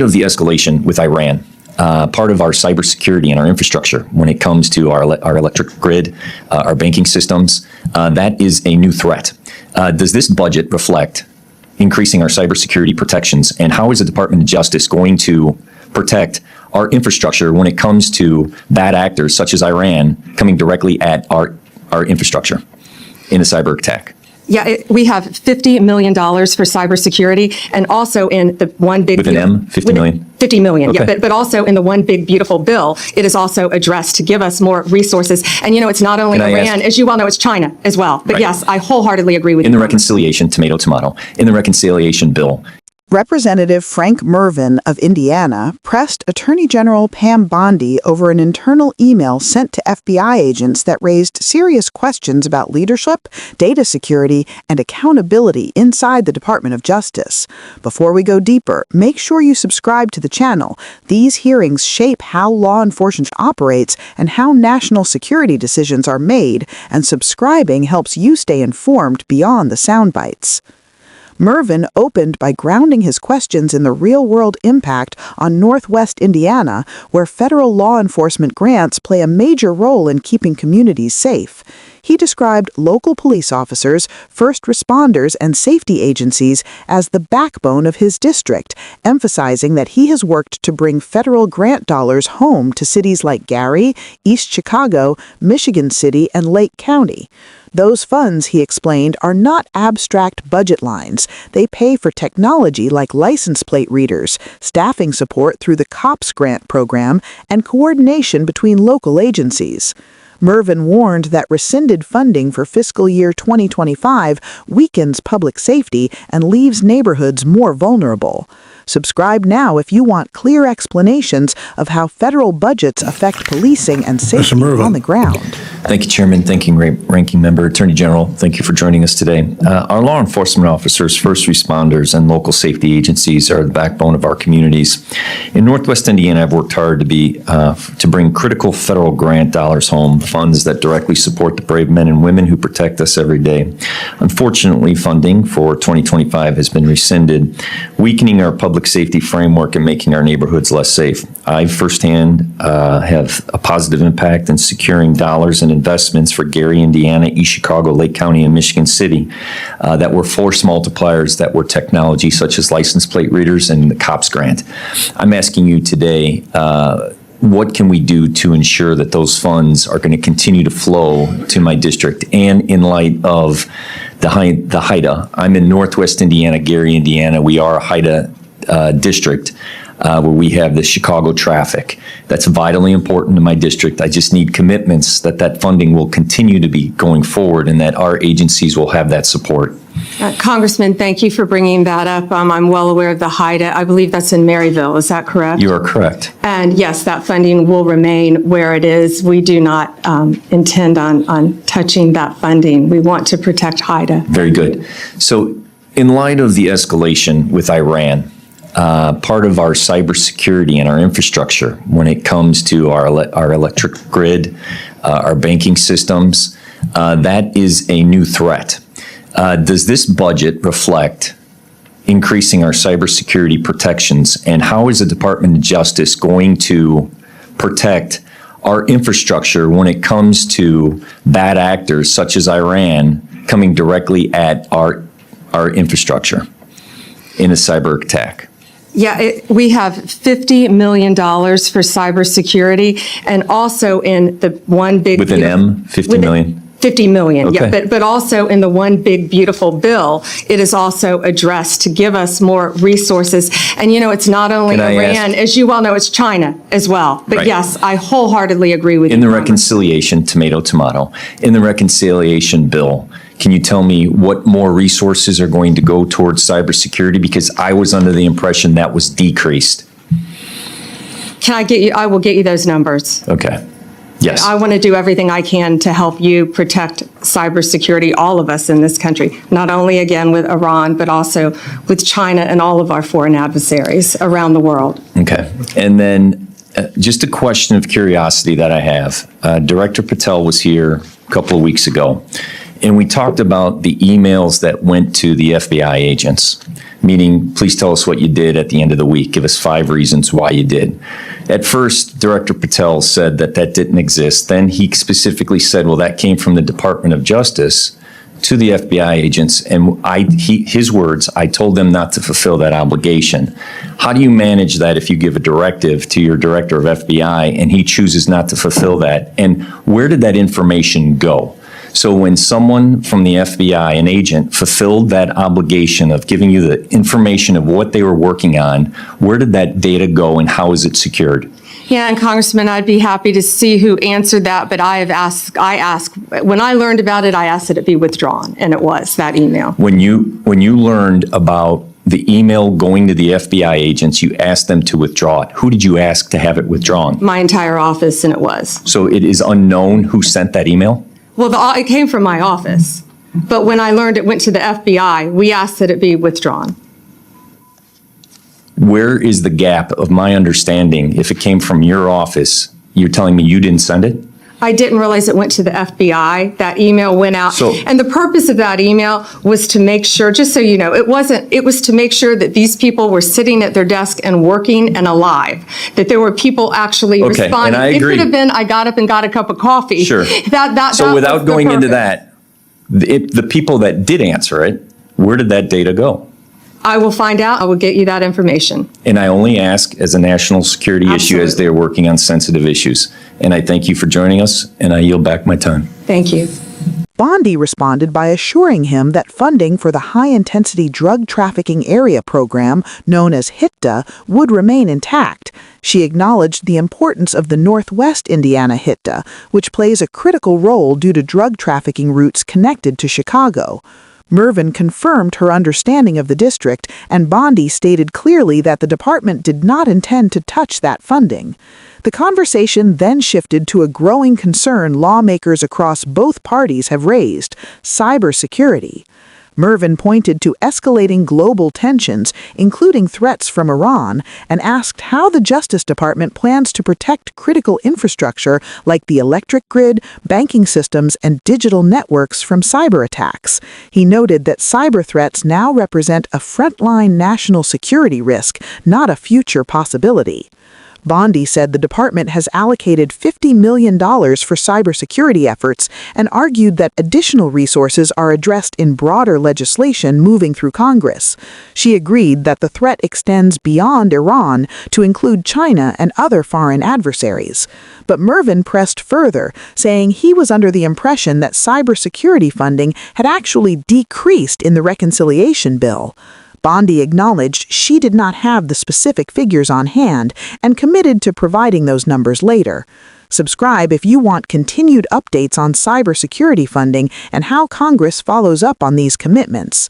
of the escalation with Iran, part of our cybersecurity and our infrastructure when it comes to our electric grid, our banking systems, that is a new threat. Does this budget reflect increasing our cybersecurity protections, and how is the Department of Justice going to protect our infrastructure when it comes to bad actors such as Iran coming directly at our infrastructure in a cyber attack? Yeah, we have $50 million for cybersecurity, and also in the one big... With an M, 50 million? 50 million, okay. Yeah, but also in the one big beautiful bill, it is also addressed to give us more resources. And it's not only Iran, as you well know, it's China as well. But yes, I wholeheartedly agree with you. In the reconciliation, tomato, in the reconciliation bill, Representative Frank Mrvan of Indiana pressed Attorney General Pam Bondi over an internal email sent to FBI agents that raised serious questions about leadership, data security, and accountability inside the Department of Justice. Before we go deeper, make sure you subscribe to the channel. These hearings shape how law enforcement operates and how national security decisions are made, and subscribing helps you stay informed beyond the sound bites. Mrvan opened by grounding his questions in the real-world impact on Northwest Indiana, where federal law enforcement grants play a major role in keeping communities safe. He described local police officers, first responders, and safety agencies as the backbone of his district, emphasizing that he has worked to bring federal grant dollars home to cities like Gary, East Chicago, Michigan City, and Lake County. Those funds, he explained, are not abstract budget lines. They pay for technology like license plate readers, staffing support through the COPS grant program, and coordination between local agencies. Mrvan warned that rescinded funding for fiscal year 2025 weakens public safety and leaves neighborhoods more vulnerable. Subscribe now if you want clear explanations of how federal budgets affect policing and safety on the ground. Thank you, Chairman. Thank you, Ranking Member, Attorney General. Thank you for joining us today. Our law enforcement officers, first responders, and local safety agencies are the backbone of our communities. In Northwest Indiana, I've worked hard to bring critical federal grant dollars home, funds that directly support the brave men and women who protect us every day. Unfortunately, funding for 2025 has been rescinded, weakening our public safety framework and making our neighborhoods less safe. I firsthand have a positive impact in securing dollars and investments for Gary, Indiana, East Chicago, Lake County, and Michigan City that were force multipliers that were technology such as license plate readers and the COPS grant. I'm asking you today, what can we do to ensure that those funds are going to continue to flow to my district? And in light of the HIDA, I'm in Northwest Indiana, Gary, Indiana. We are a HIDA district where we have the Chicago traffic. That's vitally important to my district. I just need commitments that that funding will continue to be going forward and that our agencies will have that support. Congressman, thank you for bringing that up. I'm well aware of the HIDA. I believe that's in Maryville. Is that correct? You are correct. And yes, that funding will remain where it is. We do not intend on touching that funding. We want to protect HIDA. Very good. So in light of the escalation with Iran, part of our cybersecurity and our infrastructure when it comes to our electric grid, our banking systems, that is a new threat. Does this budget reflect increasing our cybersecurity protections, and how is the Department of Justice going to protect our infrastructure when it comes to bad actors such as Iran coming directly at our infrastructure in a cyber attack? Yeah, we have $50 million for cybersecurity, and also in the one big... With an M, 50 million? 50 million, okay. Yeah, but also in the one big beautiful bill, it is also addressed to give us more resources. And it's not only Iran, as you well know, it's China as well. But right. Yes, I wholeheartedly agree with you. In the reconciliation, tomato, in the reconciliation bill, can you tell me what more resources are going to go towards cybersecurity? Because I was under the impression that was decreased. Can I get you? I will get you those numbers. Okay. Yes. I want to do everything I can to help you protect cybersecurity, all of us in this country, not only again with Iran, but also with China and all of our foreign adversaries around the world. Okay. And then just a question of curiosity that I have. Director Patel was here a couple of weeks ago, and we talked about the emails that went to the FBI agents. meaning please tell us what you did at the end of the week. Give us 5 reasons why you did. At first, Director Patel said that didn't exist. Then he specifically said, well, that came from the Department of Justice to the FBI agents, and his words, I told them not to fulfill that obligation. How do you manage that if you give a directive to your director of FBI and he chooses not to fulfill that? And where did that information go? So when someone from the FBI, an agent, fulfilled that obligation of giving you the information of what they were working on, where did that data go and how is it secured? Yeah, and Congressman, I'd be happy to see who answered that, but I asked, when I learned about it, I asked that it be withdrawn, and it was, that email. When you learned about the email going to the FBI agents, you asked them to withdraw it. Who did you ask to have it withdrawn? My entire office, and it was. So it is unknown who sent that email? Well, it came from my office, but when I learned it went to the FBI, we asked that it be withdrawn. Where is the gap of my understanding? If it came from your office, you're telling me you didn't send it? I didn't realize it went to the FBI. That email went out. And the purpose of that email was to make sure, just so you know, it was to make sure that these people were sitting at their desk and working and alive, that there were people actually responding. And I agree. It could have been, I got up and got a cup of coffee. Sure. So without going into that, the people that did answer it, where did that data go? I will find out. I will get you that information. And I only ask as a national security issue as they're working on sensitive issues. And I thank you for joining us, and I yield back my time. Thank you. Bondi responded by assuring him that funding for the High-Intensity Drug Trafficking Area Program, known as HITDA, would remain intact. She acknowledged the importance of the Northwest Indiana HITDA, which plays a critical role due to drug trafficking routes connected to Chicago. Mrvan confirmed her understanding of the district, and Bondi stated clearly that the department did not intend to touch that funding. The conversation then shifted to a growing concern lawmakers across both parties have raised: cybersecurity. Mrvan pointed to escalating global tensions, including threats from Iran, and asked how the Justice Department plans to protect critical infrastructure like the electric grid, banking systems, and digital networks from cyber attacks. He noted that cyber threats now represent a frontline national security risk, not a future possibility. Bondi said the department has allocated $50 million for cybersecurity efforts and argued that additional resources are addressed in broader legislation moving through Congress. She agreed that the threat extends beyond Iran to include China and other foreign adversaries. But Mrvan pressed further, saying he was under the impression that cybersecurity funding had actually decreased in the reconciliation bill. Bondi acknowledged she did not have the specific figures on hand and committed to providing those numbers later. Subscribe if you want continued updates on cybersecurity funding and how Congress follows up on these commitments.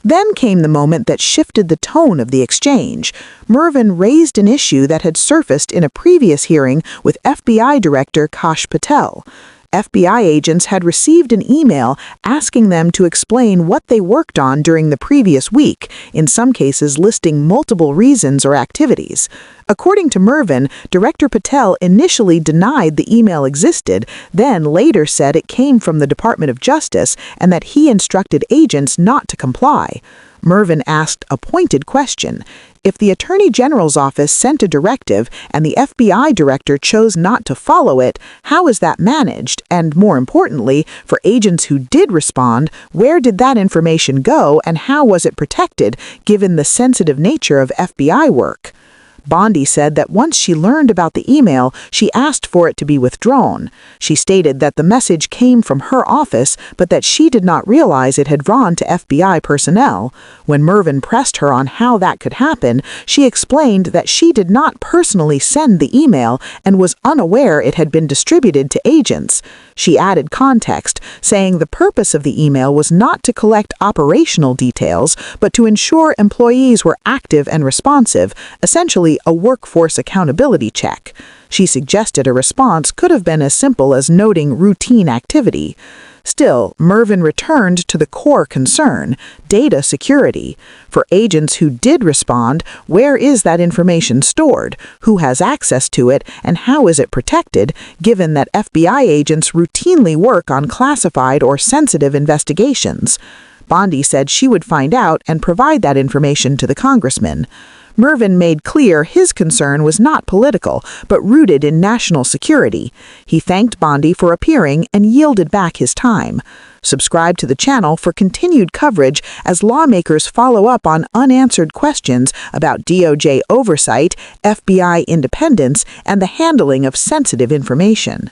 Then came the moment that shifted the tone of the exchange. Mrvan raised an issue that had surfaced in a previous hearing with FBI Director Kash Patel. FBI agents had received an email asking them to explain what they worked on during the previous week, in some cases listing multiple reasons or activities. According to Mrvan, Director Patel initially denied the email existed, then later said it came from the Department of Justice and that he instructed agents not to comply. Mrvan asked a pointed question. If the Attorney General's office sent a directive and the FBI director chose not to follow it, how is that managed? And more importantly, for agents who did respond, where did that information go and how was it protected, given the sensitive nature of FBI work? Bondi said that once she learned about the email, she asked for it to be withdrawn. She stated that the message came from her office, but that she did not realize it had gone to FBI personnel. When Mrvan pressed her on how that could happen, she explained that she did not personally send the email and was unaware it had been distributed to agents. She added context, saying the purpose of the email was not to collect operational details, but to ensure employees were active and responsive, essentially a workforce accountability check. She suggested a response could have been as simple as noting routine activity. Still, Mrvan returned to the core concern: data security. For agents who did respond, where is that information stored? Who has access to it? And how is it protected, given that FBI agents routinely work on classified or sensitive investigations? Bondi said she would find out and provide that information to the congressman. Mrvan made clear his concern was not political, but rooted in national security. He thanked Bondi for appearing and yielded back his time. Subscribe to the channel for continued coverage as lawmakers follow up on unanswered questions about DOJ oversight, FBI independence, and the handling of sensitive information.